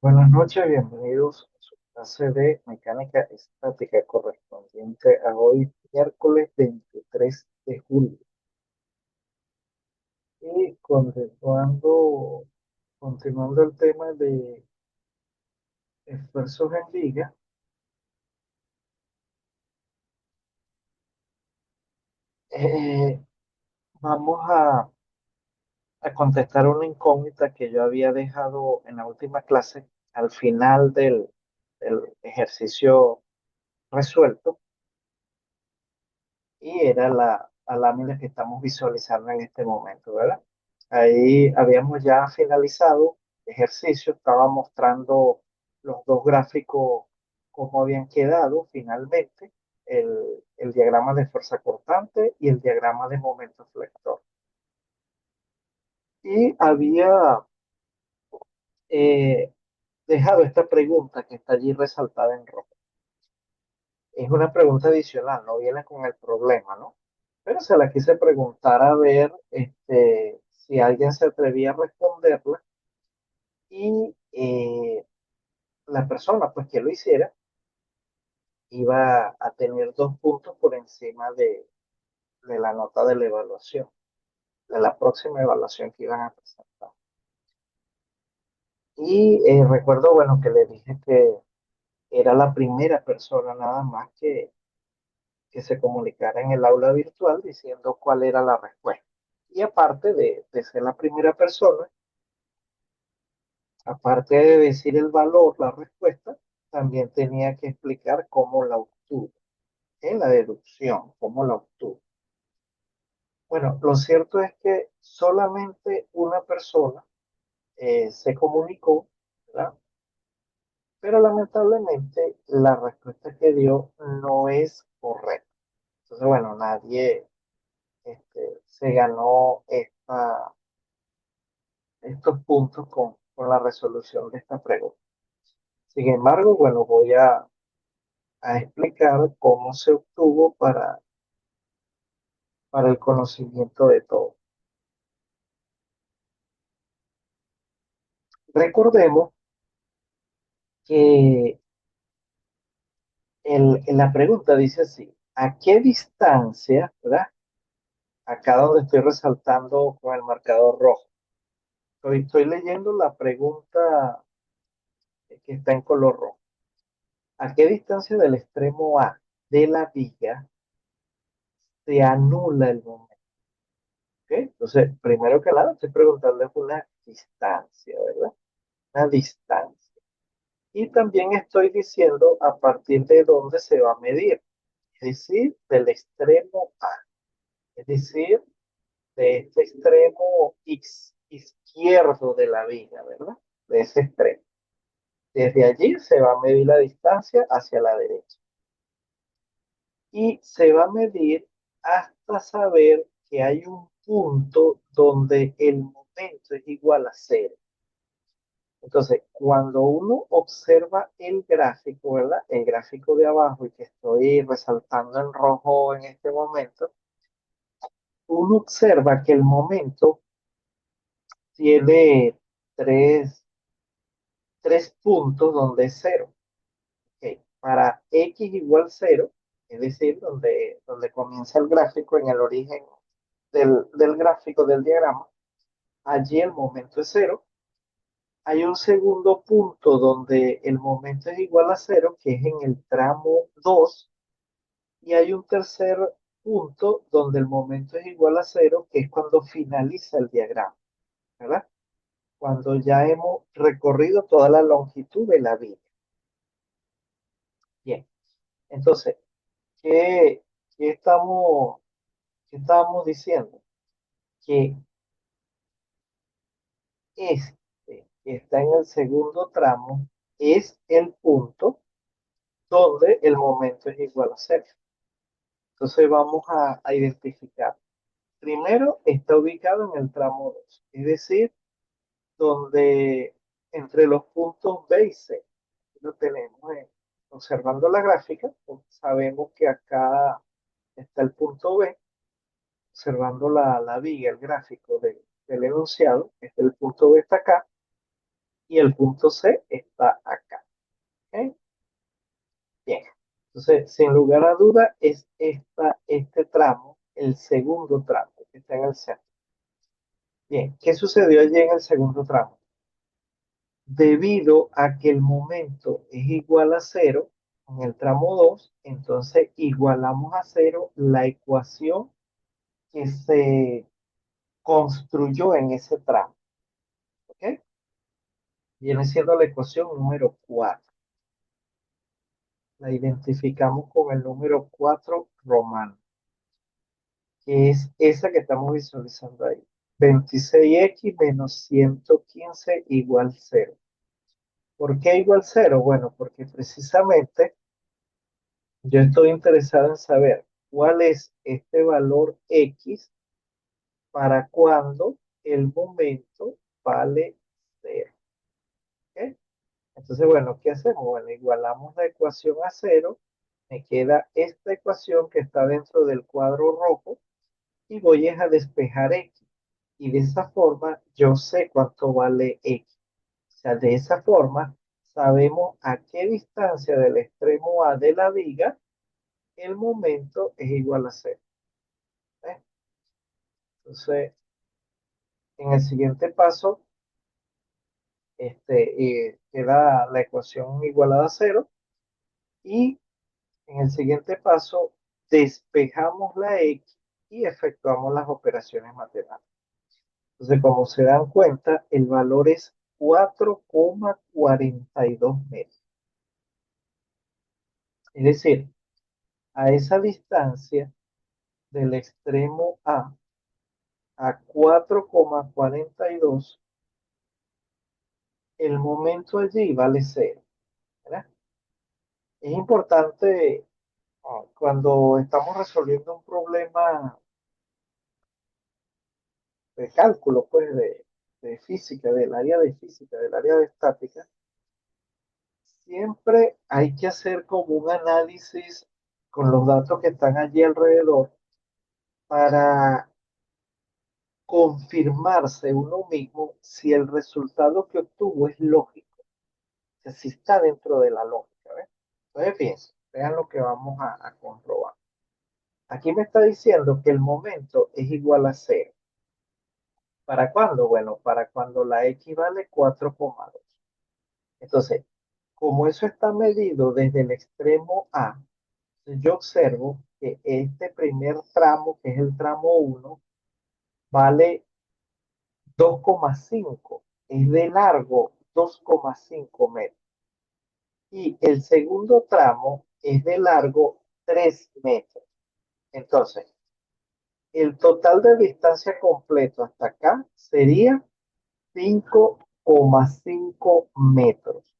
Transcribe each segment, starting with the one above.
Buenas noches, bienvenidos a su clase de mecánica estática correspondiente a hoy, miércoles 23 de julio. Y continuando el tema de esfuerzos en liga, eh, vamos a contestar una incógnita que yo había dejado en la última clase al final del ejercicio resuelto, y era la lámina que estamos visualizando en este momento, ¿verdad? Ahí habíamos ya finalizado el ejercicio, estaba mostrando los dos gráficos cómo habían quedado finalmente, el diagrama de fuerza cortante y el diagrama de momento flector. Y había eh, dejado esta pregunta que está allí resaltada en rojo. Es una pregunta adicional, no viene con el problema, ¿no? Pero se la quise preguntar a ver si alguien se atrevía a responderla, y la persona pues que lo hiciera iba a tener 2 puntos por encima de la nota de la evaluación, de la próxima evaluación que iban a presentar. Y recuerdo, bueno, que le dije que era la primera persona nada más que se comunicara en el aula virtual diciendo cuál era la respuesta. Y aparte de ser la primera persona, aparte de decir el valor, la respuesta, también tenía que explicar cómo la obtuvo, en la deducción, cómo la obtuvo. Bueno, lo cierto es que solamente una persona se comunicó, ¿verdad? Pero lamentablemente la respuesta que dio no es correcta. Entonces, bueno, nadie se ganó estos puntos con la resolución de esta pregunta. Sin embargo, bueno, voy a explicar cómo se obtuvo para el conocimiento de todos. Recordemos que la pregunta dice así: ¿a qué distancia, verdad? Acá donde estoy resaltando con el marcador rojo. Estoy leyendo la pregunta que está en color rojo. ¿A qué distancia del extremo A de la viga se anula el momento? ¿Ok? Entonces, primero que nada, estoy preguntando una distancia, ¿verdad? Una distancia. Y también estoy diciendo a partir de dónde se va a medir, es decir, del extremo A, es decir, de este extremo izquierdo de la viga, ¿verdad? De ese extremo. Desde allí se va a medir la distancia hacia la derecha. Y se va a medir hasta saber que hay un punto donde el momento es igual a cero. Entonces, cuando uno observa el gráfico, ¿verdad? El gráfico de abajo, y que estoy resaltando en rojo en este momento, uno observa que el momento tiene tres, tres puntos donde es cero. Ok, para x igual cero, es decir, donde comienza el gráfico, en el origen del gráfico del diagrama, allí el momento es cero. Hay un segundo punto donde el momento es igual a cero, que es en el tramo 2, y hay un tercer punto donde el momento es igual a cero, que es cuando finaliza el diagrama, ¿verdad? Cuando ya hemos recorrido toda la longitud de la vía. Bien, entonces, ¿qué, qué estamos, qué estábamos diciendo? Que que está en el segundo tramo, es el punto donde el momento es igual a cero. Entonces vamos a identificar. Primero está ubicado en el tramo 2, es decir, donde entre los puntos B y C. Lo tenemos observando la gráfica, pues sabemos que acá está el punto B, observando la viga, el gráfico del enunciado, el punto B está acá, y el punto C está acá. ¿Ok? Bien. Entonces, sin lugar a duda, es este tramo, el segundo tramo, que está en el centro. Bien, ¿qué sucedió allí en el segundo tramo? Debido a que el momento es igual a cero en el tramo 2, entonces igualamos a cero la ecuación que se construyó en ese tramo. ¿Ok? Viene siendo la ecuación número 4. La identificamos con el número 4 romano, que es esa que estamos visualizando ahí. 26x menos 115 igual cero. ¿Por qué igual cero? Bueno, porque precisamente yo estoy interesado en saber cuál es este valor X para cuando el momento vale cero. ¿Ok? Entonces, bueno, ¿qué hacemos? Bueno, igualamos la ecuación a cero. Me queda esta ecuación que está dentro del cuadro rojo y voy a despejar X. Y de esa forma yo sé cuánto vale X. O sea, de esa forma sabemos a qué distancia del extremo A de la viga el momento es igual a cero. ¿Eh? Entonces, en el siguiente paso, queda la ecuación igualada a cero y en el siguiente paso despejamos la X y efectuamos las operaciones matemáticas. Entonces, como se dan cuenta, el valor es 4,42 metros. Es decir, a esa distancia del extremo a 4,42, el momento allí vale cero. ¿Verdad? Es importante cuando estamos resolviendo un problema de cálculo, pues de física, del área de física, del área de estática, siempre hay que hacer como un análisis con los datos que están allí alrededor para confirmarse uno mismo si el resultado que obtuvo es lógico, o sea, si está dentro de la lógica. ¿Ves? Entonces, fíjense, vean lo que vamos a comprobar. Aquí me está diciendo que el momento es igual a cero. ¿Para cuándo? Bueno, para cuando la X vale 4,2. Entonces, como eso está medido desde el extremo A, yo observo que este primer tramo, que es el tramo 1, vale 2,5. Es de largo 2,5 metros. Y el segundo tramo es de largo 3 metros. Entonces, el total de distancia completo hasta acá sería 5,5 metros.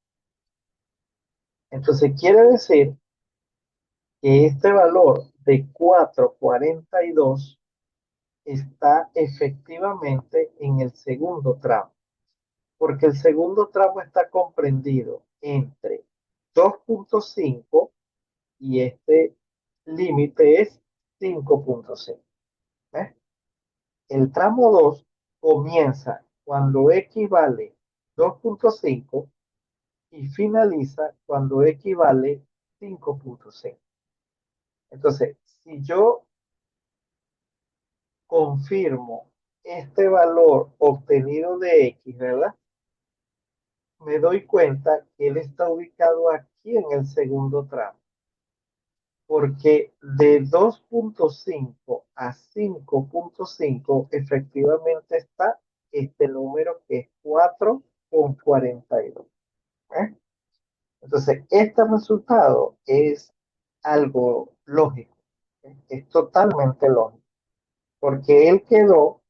Entonces, quiere decir que este valor de 4,42 está efectivamente en el segundo tramo, porque el segundo tramo está comprendido entre 2,5 y este límite es 5,5. ¿Ves? El tramo 2 comienza cuando X vale 2,5 y finaliza cuando X vale 5,5. Entonces, si yo confirmo este valor obtenido de X, ¿verdad? Me doy cuenta que él está ubicado aquí en el segundo tramo, porque de 2,5 a 5,5 efectivamente está este número que es 4,42. ¿Eh? Entonces, este resultado es algo lógico, ¿eh? Es totalmente lógico, porque él quedó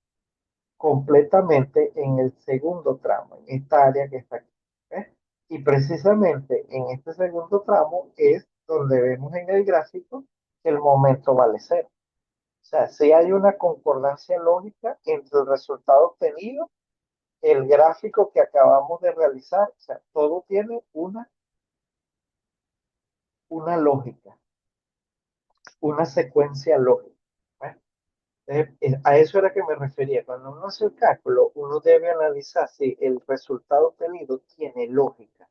completamente en el segundo tramo, en esta área que está aquí. ¿Eh? Y precisamente en este segundo tramo es donde vemos en el gráfico que el momento vale cero. O sea, si hay una concordancia lógica entre el resultado obtenido, el gráfico que acabamos de realizar, o sea, todo tiene una lógica, una secuencia lógica. ¿Eh? A eso era que me refería. Cuando uno hace el cálculo, uno debe analizar si el resultado obtenido tiene lógica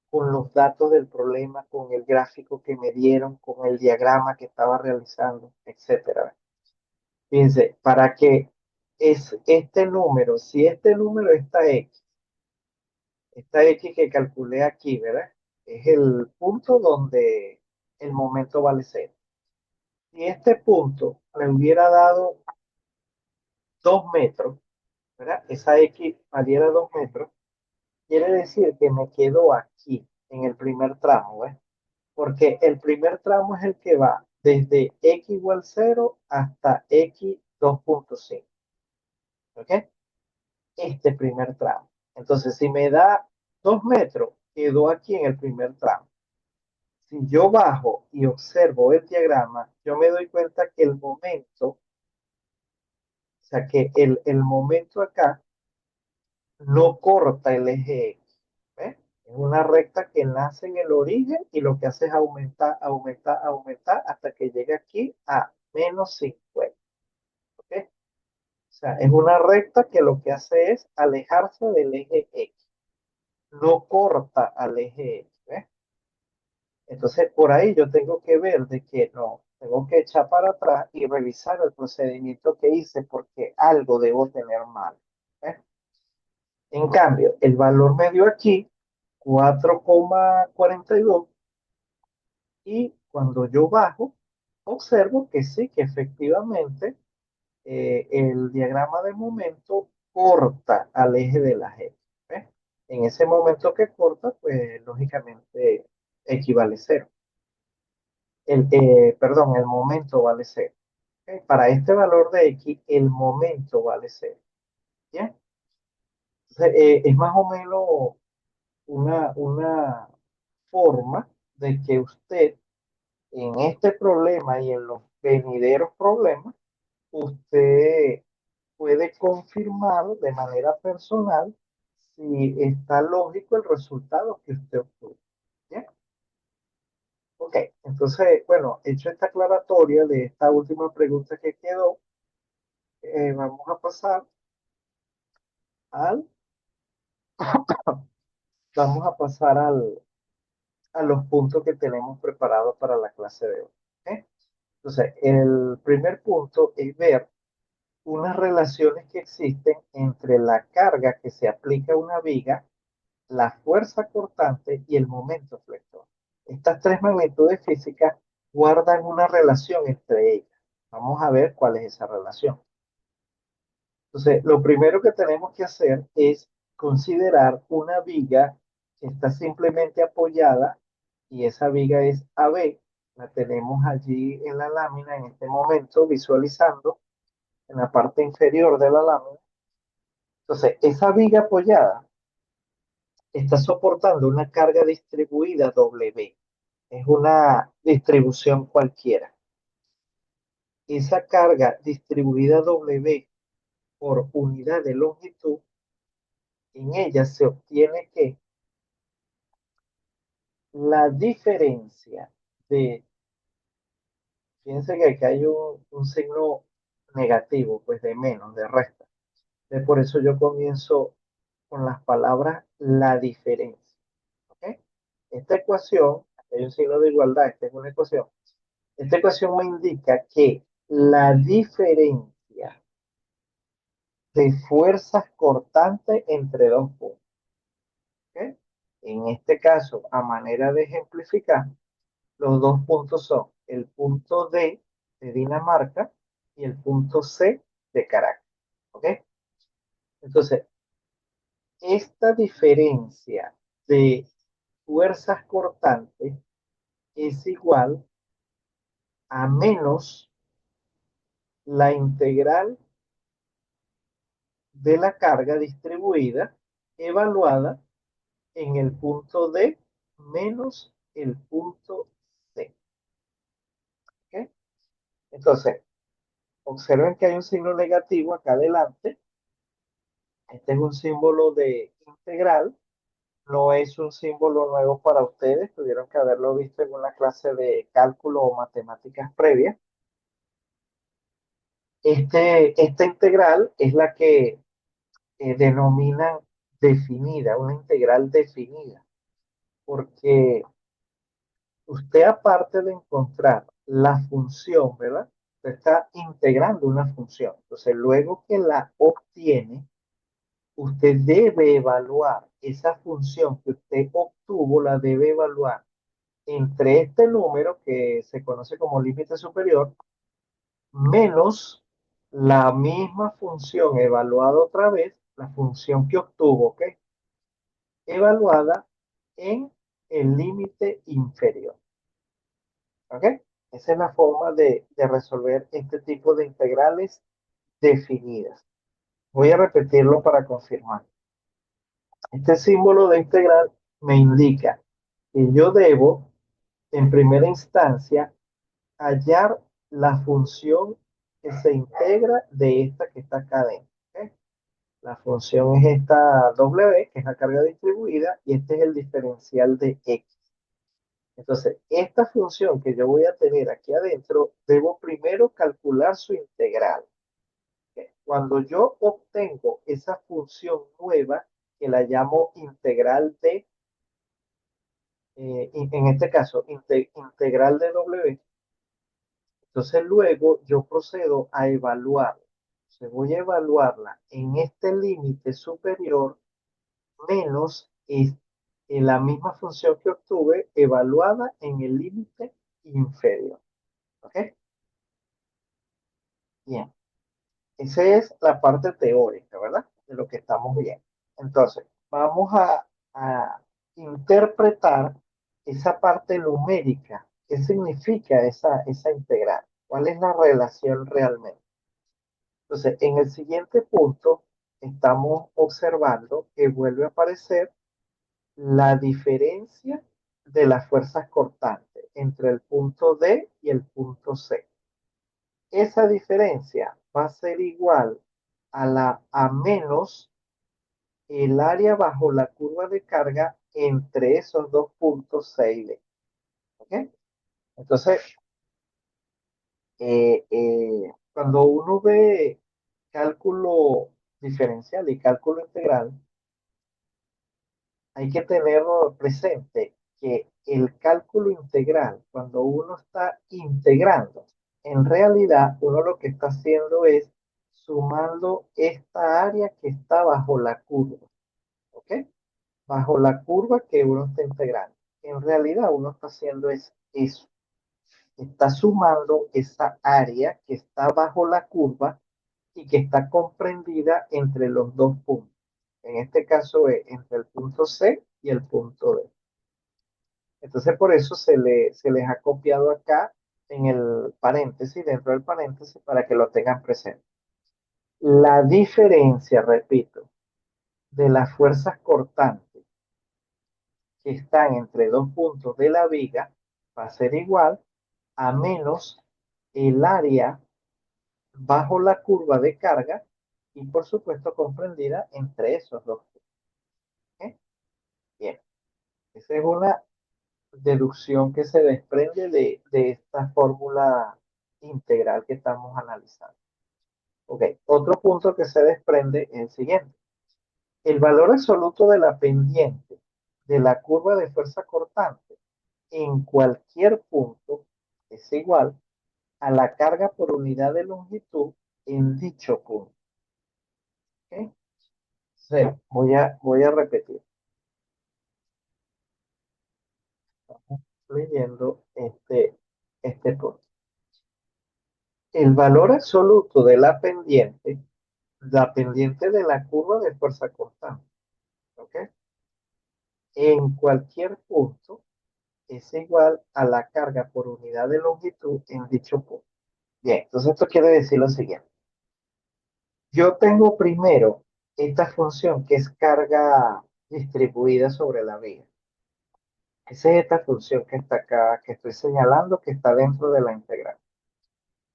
con los datos del problema, con el gráfico que me dieron, con el diagrama que estaba realizando, etcétera. Fíjense, para que es este número, si este número está X, esta X que calculé aquí, ¿verdad? Es el punto donde el momento vale cero. Si este punto me hubiera dado 2 metros, ¿verdad? Esa X valiera 2 metros, quiere decir que me quedo aquí, en el primer tramo, ¿ves? Porque el primer tramo es el que va desde X igual cero hasta X 2.5, ¿ok? Este primer tramo. Entonces, si me da 2 metros, quedo aquí en el primer tramo. Si yo bajo y observo el diagrama, yo me doy cuenta que el momento, o sea, que el momento acá no corta el eje X. ¿Ves? Es una recta que nace en el origen y lo que hace es aumentar, aumentar, aumentar hasta que llega aquí a -50. ¿Ok? O sea, es una recta que lo que hace es alejarse del eje X. No corta al eje X. ¿Ves? Entonces, por ahí yo tengo que ver de que no, tengo que echar para atrás y revisar el procedimiento que hice porque algo debo tener mal. ¿Ves? En cambio, el valor medio aquí, 4,42, y cuando yo bajo, observo que sí, que efectivamente el diagrama de momento corta al eje de la G. ¿Ves? En ese momento que corta, pues lógicamente equivale cero. Perdón, el momento vale cero. ¿Ok? Para este valor de X, el momento vale cero. ¿Bien? Entonces, es más o menos una forma de que usted en este problema y en los venideros problemas, usted puede confirmar de manera personal si está lógico el resultado que usted obtuvo. ¿Bien? Ok, entonces, bueno, hecho esta aclaratoria de esta última pregunta que quedó, vamos a pasar al, vamos a pasar a los puntos que tenemos preparados para la clase de hoy. ¿Ok? Entonces, el primer punto es ver unas relaciones que existen entre la carga que se aplica a una viga, la fuerza cortante y el momento flector. Estas tres magnitudes físicas guardan una relación entre ellas. Vamos a ver cuál es esa relación. Entonces, lo primero que tenemos que hacer es considerar una viga que está simplemente apoyada y esa viga es AB. La tenemos allí en la lámina en este momento visualizando en la parte inferior de la lámina. Entonces, esa viga apoyada está soportando una carga distribuida W. Es una distribución cualquiera. Esa carga distribuida W por unidad de longitud, en ella se obtiene que la diferencia de, fíjense que aquí hay un signo negativo, pues de menos, de resta. Entonces, por eso yo comienzo con las palabras la diferencia. ¿Ok? Esta ecuación, hay un signo de igualdad, esta es una ecuación. Esta ecuación me indica que la diferencia de fuerzas cortantes entre dos puntos. ¿Ok? En este caso, a manera de ejemplificar, los dos puntos son el punto D de Dinamarca y el punto C de Caracas. ¿Ok? Entonces, esta diferencia de fuerzas cortantes es igual a menos la integral de la carga distribuida evaluada en el punto D menos el punto C. ¿Ok? Entonces, observen que hay un signo negativo acá adelante. Este es un símbolo de integral. No es un símbolo nuevo para ustedes. Tuvieron que haberlo visto en una clase de cálculo o matemáticas previa. Esta integral es la que denominan definida, una integral definida, porque usted aparte de encontrar la función, ¿verdad? Usted está integrando una función. Entonces, luego que la obtiene, usted debe evaluar esa función que usted obtuvo, la debe evaluar entre este número que se conoce como límite superior, menos la misma función evaluada otra vez, la función que obtuvo, ¿ok? Evaluada en el límite inferior. ¿Ok? Esa es la forma de resolver este tipo de integrales definidas. Voy a repetirlo para confirmar. Este símbolo de integral me indica que yo debo, en primera instancia, hallar la función que se integra de esta que está acá adentro. ¿Ok? La función es esta W, que es la carga distribuida, y este es el diferencial de X. Entonces, esta función que yo voy a tener aquí adentro, debo primero calcular su integral. Cuando yo obtengo esa función nueva, que la llamo integral de, en este caso, integral de W, entonces luego yo procedo a evaluarla. Entonces voy a evaluarla en este límite superior menos la misma función que obtuve evaluada en el límite inferior. ¿Ok? Bien. Esa es la parte teórica, ¿verdad? De lo que estamos viendo. Entonces, vamos a interpretar esa parte numérica. ¿Qué significa esa integral? ¿Cuál es la relación realmente? Entonces, en el siguiente punto, estamos observando que vuelve a aparecer la diferencia de las fuerzas cortantes entre el punto D y el punto C. Esa diferencia va a ser igual a menos el área bajo la curva de carga entre esos dos puntos C y D. ¿Ok? Entonces, cuando uno ve cálculo diferencial y cálculo integral, hay que tenerlo presente que el cálculo integral, cuando uno está integrando, en realidad uno lo que está haciendo es sumando esta área que está bajo la curva, ¿ok? Bajo la curva que uno está integrando. En realidad uno está haciendo es eso, está sumando esa área que está bajo la curva y que está comprendida entre los dos puntos. En este caso es entre el punto C y el punto D. Entonces por eso se les ha copiado acá en el paréntesis, dentro del paréntesis, para que lo tengan presente. La diferencia, repito, de las fuerzas cortantes que están entre dos puntos de la viga va a ser igual a menos el área bajo la curva de carga y por supuesto comprendida entre esos dos puntos. ¿Ok? Bien, esa es una deducción que se desprende de esta fórmula integral que estamos analizando. Ok, otro punto que se desprende es el siguiente. El valor absoluto de la pendiente de la curva de fuerza cortante en cualquier punto es igual a la carga por unidad de longitud en dicho punto. ¿Ok? Entonces, voy a repetir. Estamos leyendo este punto. El valor absoluto de la pendiente de la curva de fuerza constante, ¿ok? En cualquier punto es igual a la carga por unidad de longitud en dicho punto. Bien, entonces esto quiere decir lo siguiente. Yo tengo primero esta función que es carga distribuida sobre la vía. Esa es esta función que está acá, que estoy señalando, que está dentro de la integral.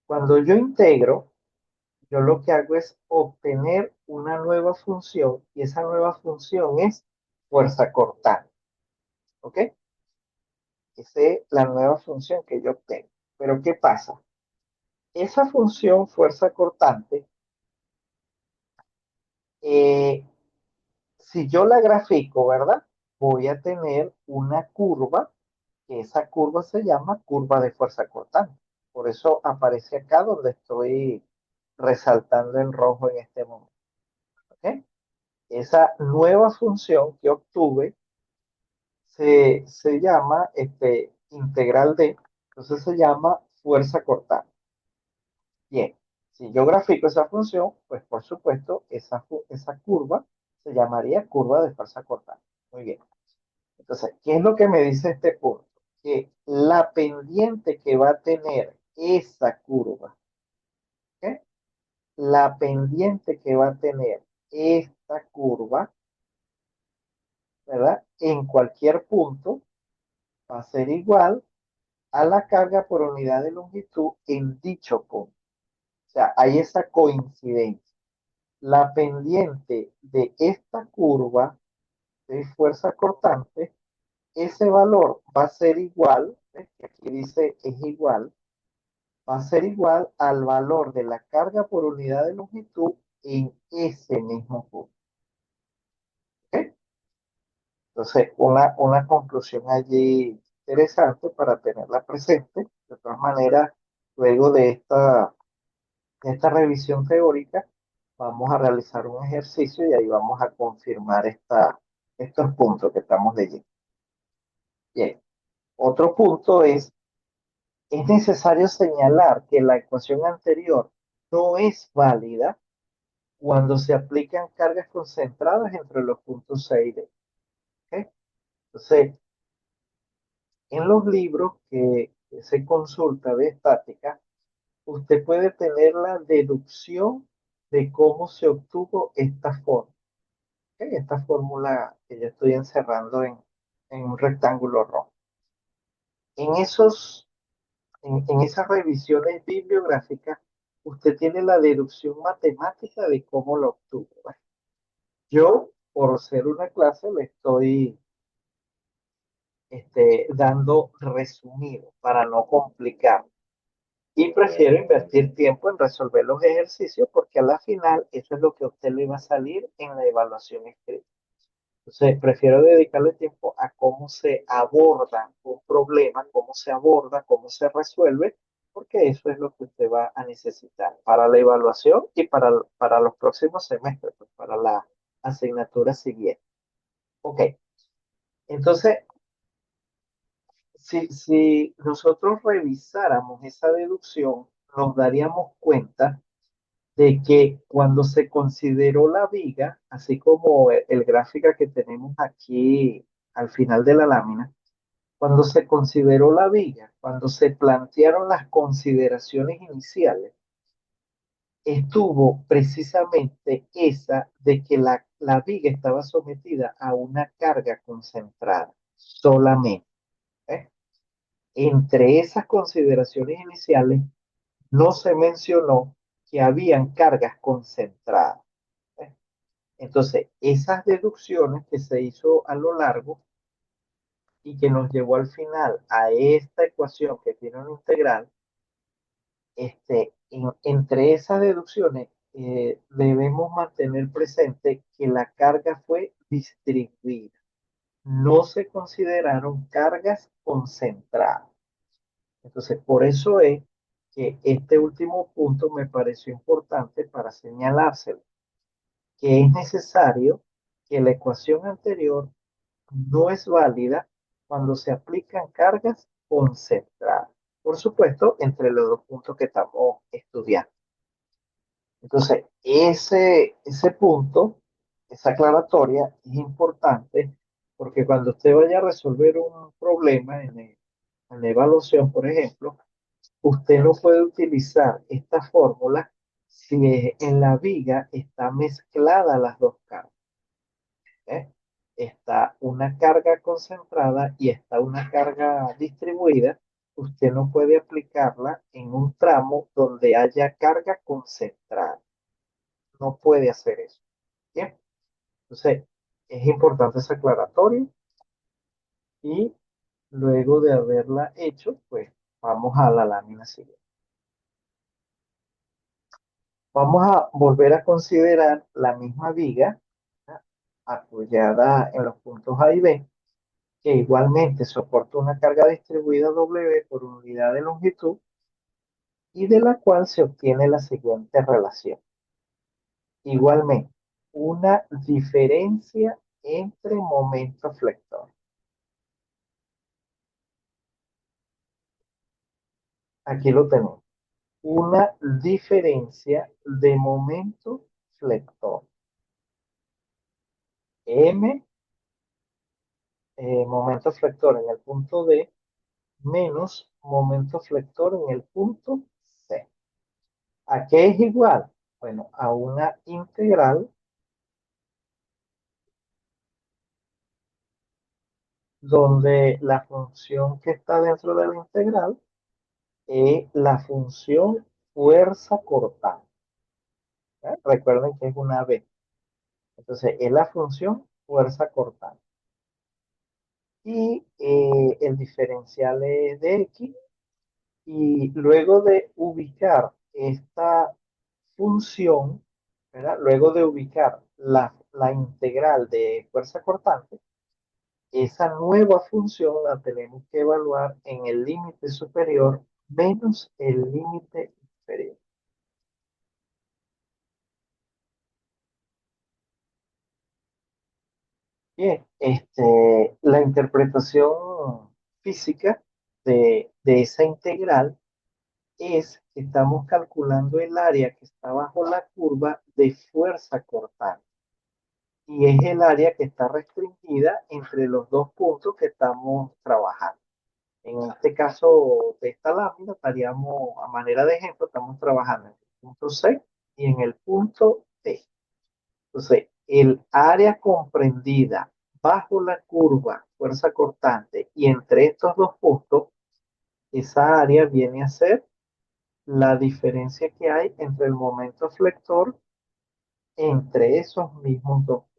Cuando yo integro, yo lo que hago es obtener una nueva función y esa nueva función es fuerza cortante. ¿Ok? Esa es la nueva función que yo obtengo. Pero ¿qué pasa? Esa función fuerza cortante, eh, si yo la grafico, ¿verdad? Voy a tener una curva, que esa curva se llama curva de fuerza cortante. Por eso aparece acá donde estoy resaltando en rojo en este momento. ¿Ok? Esa nueva función que obtuve se llama integral de, entonces se llama fuerza cortante. Bien, si yo grafico esa función, pues por supuesto esa curva se llamaría curva de fuerza cortante. Muy bien. Entonces, ¿qué es lo que me dice este punto? Que la pendiente que va a tener esa curva, ¿ok? La pendiente que va a tener esta curva, ¿verdad? En cualquier punto va a ser igual a la carga por unidad de longitud en dicho punto. O sea, hay esa coincidencia. La pendiente de esta curva de fuerza cortante, ese valor va a ser igual, ¿ves? Aquí dice es igual, va a ser igual al valor de la carga por unidad de longitud en ese mismo punto. ¿Ok? Entonces, una conclusión allí interesante para tenerla presente. De todas maneras, luego de esta revisión teórica, vamos a realizar un ejercicio y ahí vamos a confirmar estos puntos que estamos leyendo. Bien, otro punto es necesario señalar que la ecuación anterior no es válida cuando se aplican cargas concentradas entre los puntos C y D. ¿Ok? Entonces, en los libros que se consulta de estática, usted puede tener la deducción de cómo se obtuvo esta fórmula. ¿Ok? Esta fórmula que yo estoy encerrando en un rectángulo rojo. En en esas revisiones bibliográficas, usted tiene la deducción matemática de cómo lo obtuvo. Bueno, yo, por ser una clase, le estoy dando resumido para no complicar. Y prefiero invertir tiempo en resolver los ejercicios porque a la final eso es lo que a usted le va a salir en la evaluación escrita. Entonces, prefiero dedicarle tiempo a cómo se aborda un problema, cómo se aborda, cómo se resuelve, porque eso es lo que usted va a necesitar para la evaluación y para los próximos semestres, pues, para la asignatura siguiente. Ok, entonces, si nosotros revisáramos esa deducción, nos daríamos cuenta de que cuando se consideró la viga, así como el gráfico que tenemos aquí al final de la lámina, cuando se consideró la viga, cuando se plantearon las consideraciones iniciales, estuvo precisamente esa de que la viga estaba sometida a una carga concentrada solamente. ¿Eh? Entre esas consideraciones iniciales no se mencionó que habían cargas concentradas. ¿Eh? Entonces, esas deducciones que se hizo a lo largo y que nos llevó al final a esta ecuación que tiene una integral, entre esas deducciones debemos mantener presente que la carga fue distribuida. No se consideraron cargas concentradas. Entonces, por eso es que este último punto me pareció importante para señalárselo, que es necesario que la ecuación anterior no es válida cuando se aplican cargas concentradas. Por supuesto, entre los dos puntos que estamos estudiando. Entonces, ese punto, esa aclaratoria es importante porque cuando usted vaya a resolver un problema en la evaluación, por ejemplo, usted no puede utilizar esta fórmula si en la viga está mezclada las dos cargas. ¿Eh? Está una carga concentrada y está una carga distribuida. Usted no puede aplicarla en un tramo donde haya carga concentrada. No puede hacer eso. Bien, entonces es importante esa aclaratoria y luego de haberla hecho, pues vamos a la lámina siguiente. Vamos a volver a considerar la misma viga, ¿verdad?, apoyada en los puntos A y B, que igualmente soporta una carga distribuida W por unidad de longitud y de la cual se obtiene la siguiente relación. Igualmente, una diferencia entre momento flector. Aquí lo tenemos. Una diferencia de momento flector. M, momento flector en el punto D, menos momento flector en el punto C. ¿A qué es igual? Bueno, a una integral donde la función que está dentro de la integral es la función fuerza cortante. ¿Eh? Recuerden que es una B. Entonces, es la función fuerza cortante. Y el diferencial es de X. Y luego de ubicar esta función, ¿verdad?, luego de ubicar la integral de fuerza cortante, esa nueva función la tenemos que evaluar en el límite superior menos el límite inferior. Bien, la interpretación física de esa integral es que estamos calculando el área que está bajo la curva de fuerza cortante. Y es el área que está restringida entre los dos puntos que estamos trabajando. En este caso de esta lámina, estaríamos, a manera de ejemplo, estamos trabajando en el punto C y en el punto D. Entonces, el área comprendida bajo la curva fuerza cortante y entre estos dos puntos, esa área viene a ser la diferencia que hay entre el momento flector entre esos mismos dos puntos.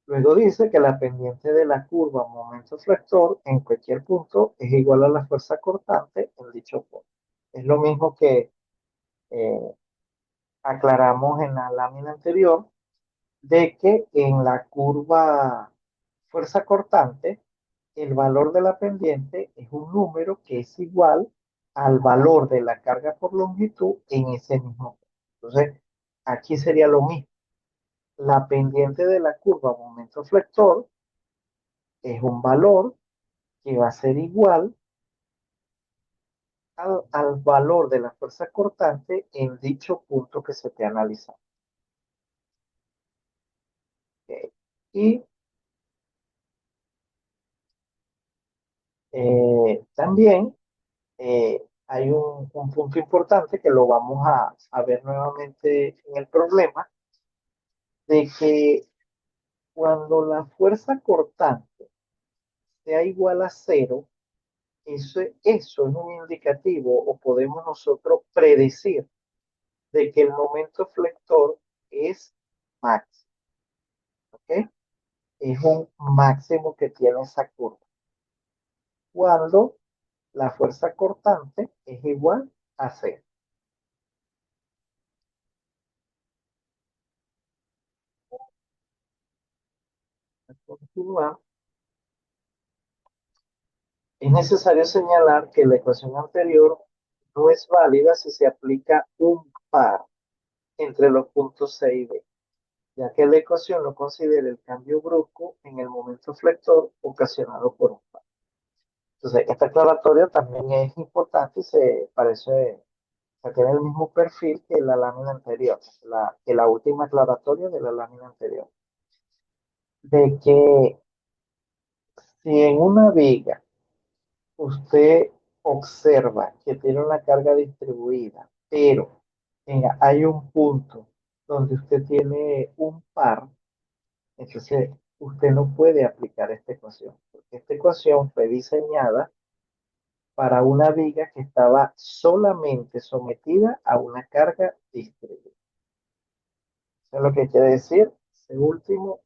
Luego dice que la pendiente de la curva momento flector en cualquier punto es igual a la fuerza cortante en dicho punto. Es lo mismo que eh, aclaramos en la lámina anterior, de que en la curva fuerza cortante, el valor de la pendiente es un número que es igual al valor de la carga por longitud en ese mismo punto. Entonces, aquí sería lo mismo. La pendiente de la curva momento flector es un valor que va a ser igual al valor de la fuerza cortante en dicho punto que se te analiza. Okay. Y también hay un punto importante que lo vamos a ver nuevamente en el problema, de que cuando la fuerza cortante sea igual a cero, eso es un indicativo o podemos nosotros predecir de que el momento flector es máximo. ¿Ok? Es un máximo que tiene esa curva. Cuando la fuerza cortante es igual a cero. Continuar. Es necesario señalar que la ecuación anterior no es válida si se aplica un par entre los puntos C y D, ya que la ecuación no considera el cambio brusco en el momento flector ocasionado por un par. Entonces, esta aclaratoria también es importante y se parece, o sea, tiene el mismo perfil que la lámina anterior, que la última aclaratoria de la lámina anterior, de que si en una viga usted observa que tiene una carga distribuida, pero hay un punto donde usted tiene un par, entonces usted no puede aplicar esta ecuación, porque esta ecuación fue diseñada para una viga que estaba solamente sometida a una carga distribuida. Eso es lo que quiere decir ese último.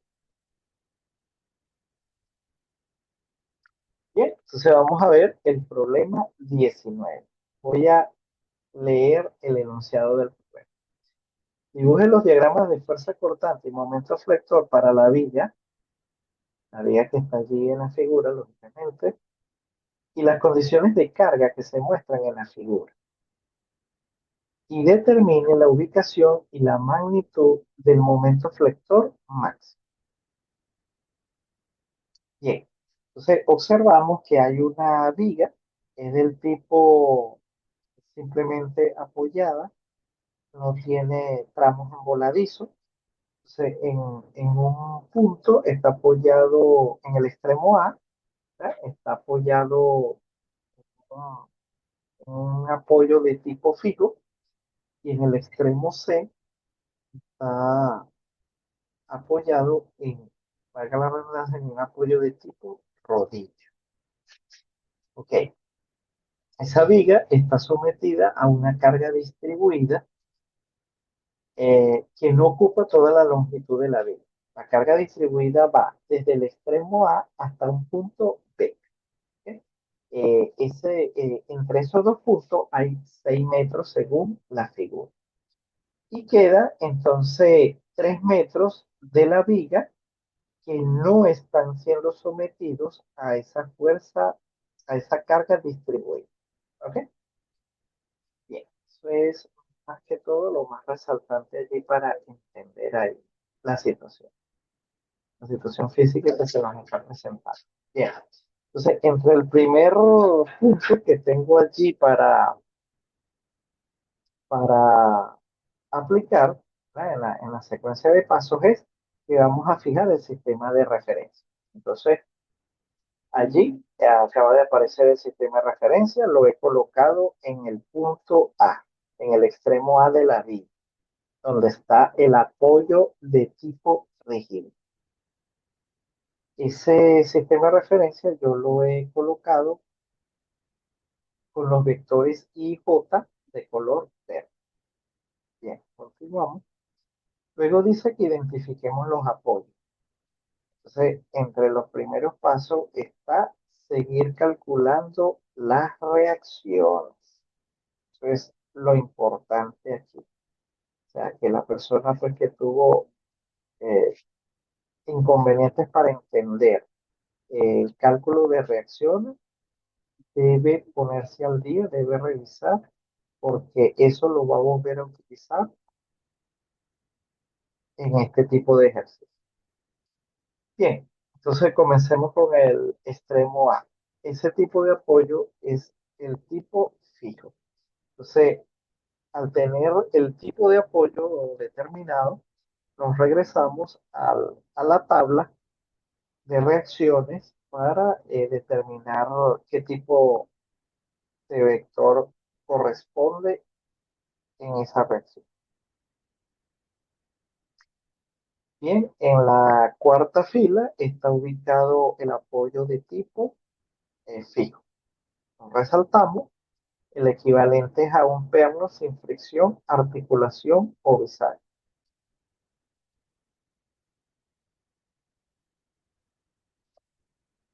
Bien, entonces vamos a ver el problema 19. Voy a leer el enunciado del problema. Dibuje los diagramas de fuerza cortante y momento flector para la viga que está allí en la figura, lógicamente, y las condiciones de carga que se muestran en la figura. Y determine la ubicación y la magnitud del momento flector máximo. Bien, entonces observamos que hay una viga, es del tipo simplemente apoyada, no tiene tramos envoladizos. Entonces, en un punto está apoyado en el extremo A, ¿verdad? Está apoyado en un apoyo de tipo fijo y en el extremo C está apoyado en, valga la redundancia, en un apoyo de tipo rodillo. Ok, esa viga está sometida a una carga distribuida que no ocupa toda la longitud de la viga. La carga distribuida va desde el extremo A hasta un punto B. ¿Ok? Entre esos dos puntos hay 6 metros según la figura. Y queda entonces 3 metros de la viga que no están siendo sometidos a esa fuerza, a esa carga distribuida. ¿Ok? Bien, eso es más que todo lo más resaltante allí para entender ahí la situación, la situación física que se nos está presentando. Bien, entonces entre el primer punto que tengo allí para aplicar, ¿verdad? En la secuencia de pasos es que vamos a fijar el sistema de referencia. Entonces, allí acaba de aparecer el sistema de referencia, lo he colocado en el punto A, en el extremo A de la vía, donde está el apoyo de tipo rígido. Ese sistema de referencia yo lo he colocado con los vectores I y J de color verde. Bien, continuamos. Luego dice que identifiquemos los apoyos. Entonces, entre los primeros pasos está seguir calculando las reacciones. Eso es lo importante aquí. O sea, que la persona pues, que tuvo eh, inconvenientes para entender el cálculo de reacciones debe ponerse al día, debe revisar, porque eso lo va a volver a utilizar en este tipo de ejercicio. Bien, entonces comencemos con el extremo A. Ese tipo de apoyo es el tipo fijo. Entonces, al tener el tipo de apoyo determinado, nos regresamos a la tabla de reacciones para determinar qué tipo de vector corresponde en esa reacción. Bien, en la cuarta fila está ubicado el apoyo de tipo fijo. Resaltamos el equivalente es a un perno sin fricción, articulación o bisagra.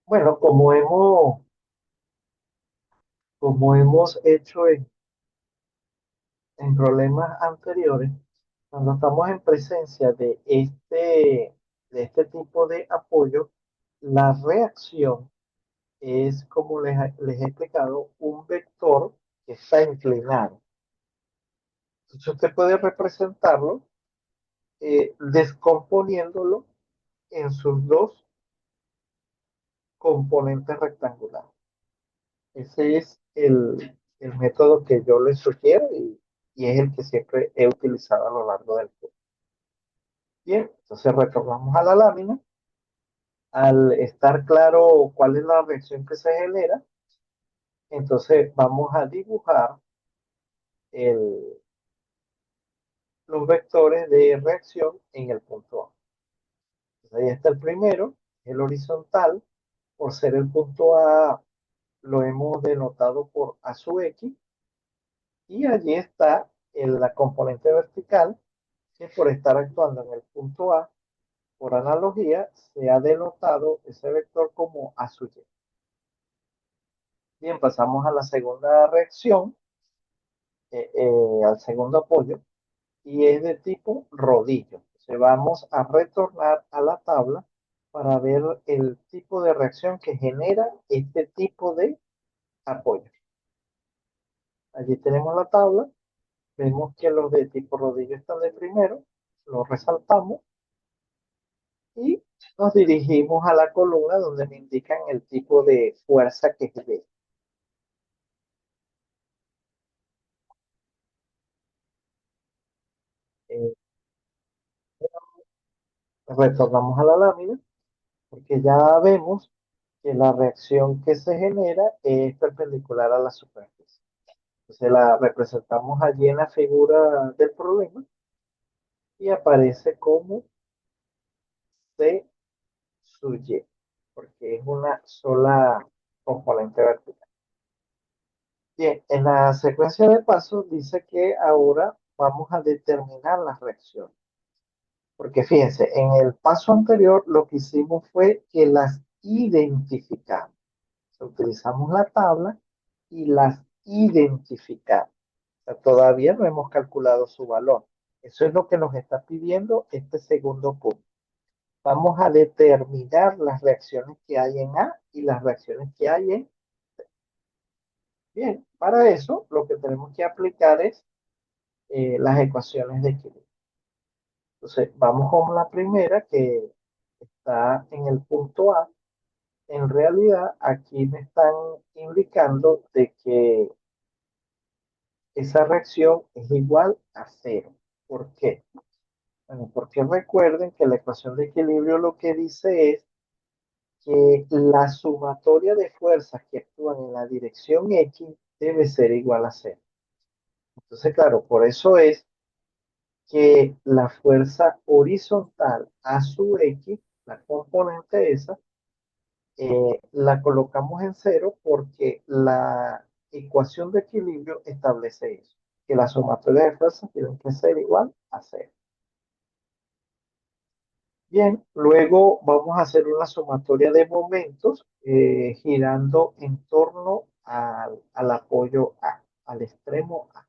Bueno, como hemos hecho en problemas anteriores, cuando estamos en presencia de este tipo de apoyo, la reacción es, como les he explicado, un vector que está inclinado. Entonces usted puede representarlo descomponiéndolo en sus dos componentes rectangulares. Ese es el método que yo les sugiero y es el que siempre he utilizado a lo largo del curso. Bien, entonces retornamos a la lámina. Al estar claro cuál es la reacción que se genera, entonces vamos a dibujar el, los vectores de reacción en el punto A. Entonces ahí está el primero, el horizontal, por ser el punto A, lo hemos denotado por A sub X, y allí está la componente vertical, que por estar actuando en el punto A, por analogía, se ha denotado ese vector como A sub Y. Bien, pasamos a la segunda reacción, al segundo apoyo y es de tipo rodillo. Entonces vamos a retornar a la tabla para ver el tipo de reacción que genera este tipo de apoyo. Allí tenemos la tabla, vemos que los de tipo rodillo están de primero, lo resaltamos y nos dirigimos a la columna donde me indican el tipo de fuerza que genera. Eh, Retornamos a la lámina porque ya vemos que la reacción que se genera es perpendicular a la superficie. Entonces la representamos allí en la figura del problema y aparece como C sub Y, porque es una sola componente vertical. Bien, en la secuencia de pasos dice que ahora vamos a determinar las reacciones. Porque fíjense, en el paso anterior lo que hicimos fue que las identificamos. Utilizamos la tabla y las identificamos. O sea, todavía no hemos calculado su valor. Eso es lo que nos está pidiendo este segundo punto. Vamos a determinar las reacciones que hay en A y las reacciones que hay en... Bien, para eso lo que tenemos que aplicar es las ecuaciones de equilibrio. Entonces, vamos con la primera que está en el punto A. En realidad, aquí me están indicando de que esa reacción es igual a cero. ¿Por qué? Bueno, porque recuerden que la ecuación de equilibrio lo que dice es que la sumatoria de fuerzas que actúan en la dirección X debe ser igual a cero. Entonces, claro, por eso es que la fuerza horizontal a su X, la componente esa, la colocamos en cero porque la ecuación de equilibrio establece eso, que la sumatoria de fuerzas tiene que ser igual a cero. Bien, luego vamos a hacer una sumatoria de momentos girando en torno al apoyo A, al extremo A.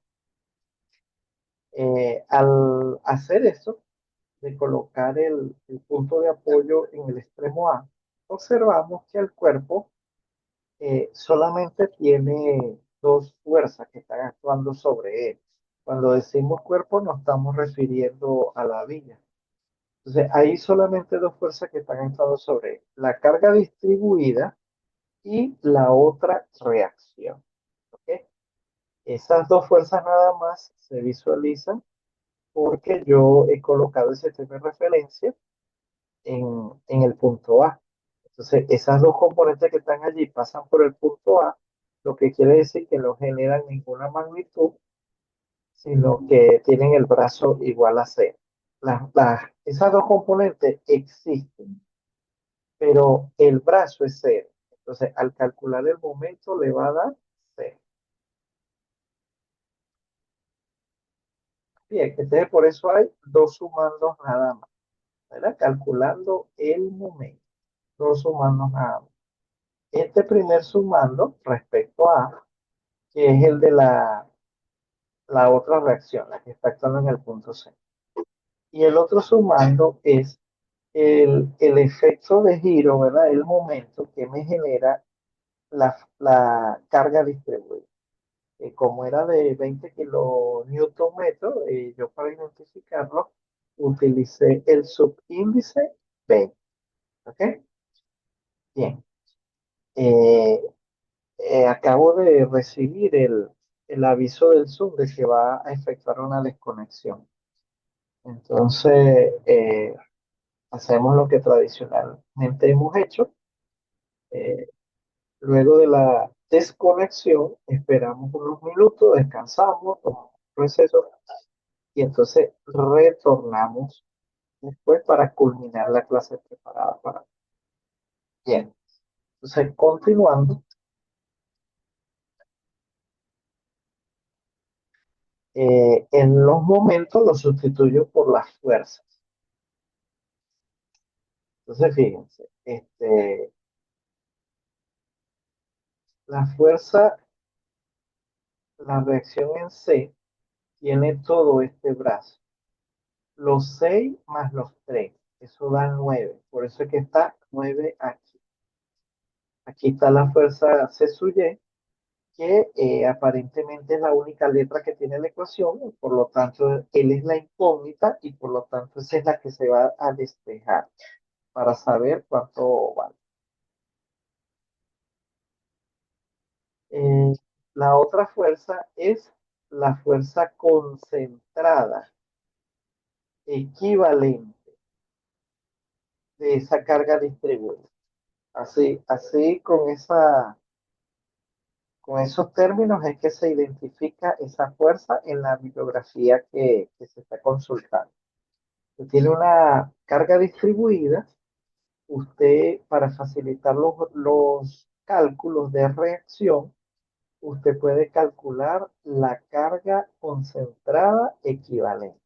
Al hacer eso, de colocar el punto de apoyo en el extremo A, observamos que el cuerpo solamente tiene dos fuerzas que están actuando sobre él. Cuando decimos cuerpo, nos estamos refiriendo a la viga. Entonces, hay solamente dos fuerzas que están actuando sobre él. La carga distribuida y la otra reacción. ¿Ok? Esas dos fuerzas nada más se visualizan porque yo he colocado ese tema de referencia en el punto A. Entonces, esas dos componentes que están allí pasan por el punto A, lo que quiere decir que no generan ninguna magnitud, sino que tienen el brazo igual a cero. Esas dos componentes existen, pero el brazo es cero. Entonces, al calcular el momento le va a dar cero. Bien, entonces por eso hay dos sumandos nada más, ¿verdad? Calculando el momento, dos sumandos nada más. Este primer sumando respecto a, que es el de la otra reacción, la que está actuando en el punto C. Y el otro sumando es el efecto de giro, ¿verdad? El momento que me genera la carga distribuida. Como era de 20 kilonewton metros, yo para identificarlo utilicé el subíndice 20. ¿Ok? Bien. Eh, Acabo de recibir el aviso del Zoom de que va a efectuar una desconexión. Entonces, hacemos lo que tradicionalmente hemos hecho. Eh, Luego de la desconexión, esperamos unos minutos, descansamos, tomamos un receso y entonces retornamos después para culminar la clase preparada para. Bien, entonces continuando, en los momentos lo sustituyo por las fuerzas. Entonces, fíjense, la fuerza la reacción en C tiene todo este brazo. Los 6 más los 3, eso da 9. Por eso es que está 9 aquí. Aquí está la fuerza C sub Y, que aparentemente es la única letra que tiene la ecuación, y por lo tanto, él es la incógnita y por lo tanto esa es la que se va a despejar para saber cuánto vale. Eh, la otra fuerza es la fuerza concentrada, equivalente de esa carga distribuida. Así con esos términos es que se identifica esa fuerza en la bibliografía que se está consultando. Tiene una carga distribuida. Usted, para facilitar los cálculos de reacción, usted puede calcular la carga concentrada equivalente.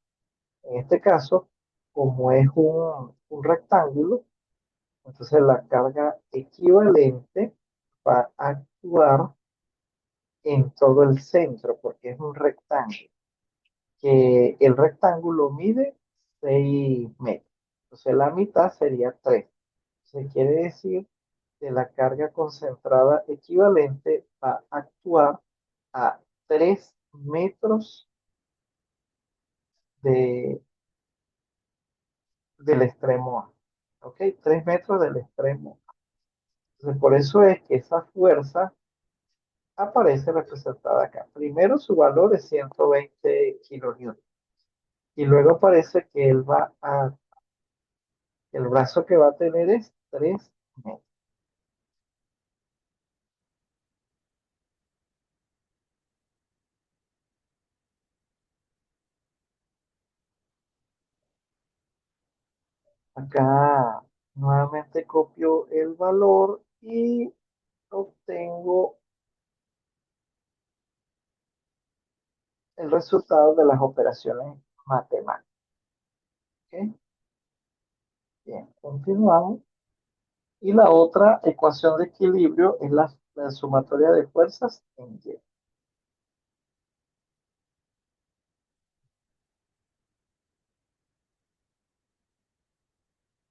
En este caso, como es un rectángulo, entonces la carga equivalente va a actuar en todo el centro, porque es un rectángulo, que el rectángulo mide 6 metros. Entonces la mitad sería 3. Se quiere decir que la carga concentrada equivalente va a actuar a 3 metros de, del extremo A. ¿Ok? 3 metros del extremo A. Entonces, por eso es que esa fuerza aparece representada acá. Primero su valor es 120 kilonewton. Y luego aparece que el brazo que va a tener es 3 metros. Acá nuevamente copio el valor y obtengo el resultado de las operaciones matemáticas. ¿Ok? Bien, continuamos. Y la otra ecuación de equilibrio es la sumatoria de fuerzas en Y.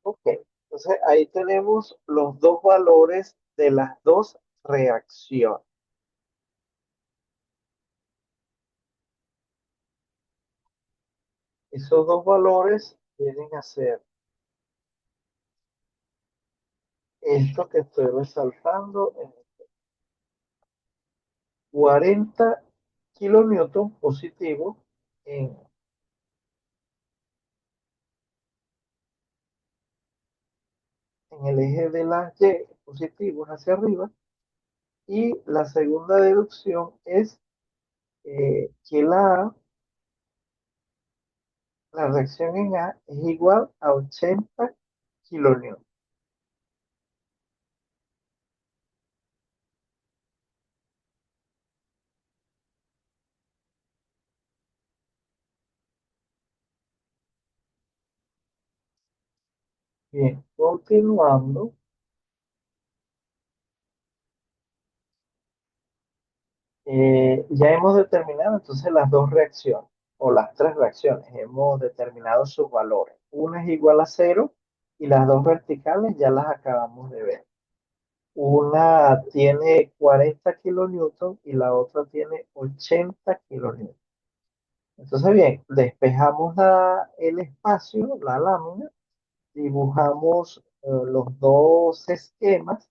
Ok, entonces ahí tenemos los dos valores de las dos reacciones. Esos dos valores vienen a ser esto que estoy resaltando en 40 kilonewton positivo en, en el eje de las Y positivos hacia arriba. Y la segunda deducción es que la reacción en A es igual a 80 kilonewton. Bien, continuando, ya hemos determinado entonces las dos reacciones, o las tres reacciones, hemos determinado sus valores. Una es igual a cero y las dos verticales ya las acabamos de ver. Una tiene 40 kilonewton y la otra tiene 80 kilonewton. Entonces, bien, despejamos el espacio, la lámina, dibujamos los dos esquemas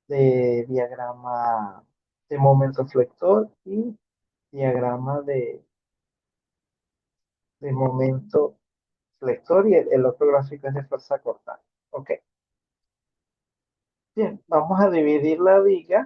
de diagrama de momento flector y diagrama de momento flector, y el otro gráfico es de fuerza cortante. Ok, bien, vamos a dividir la viga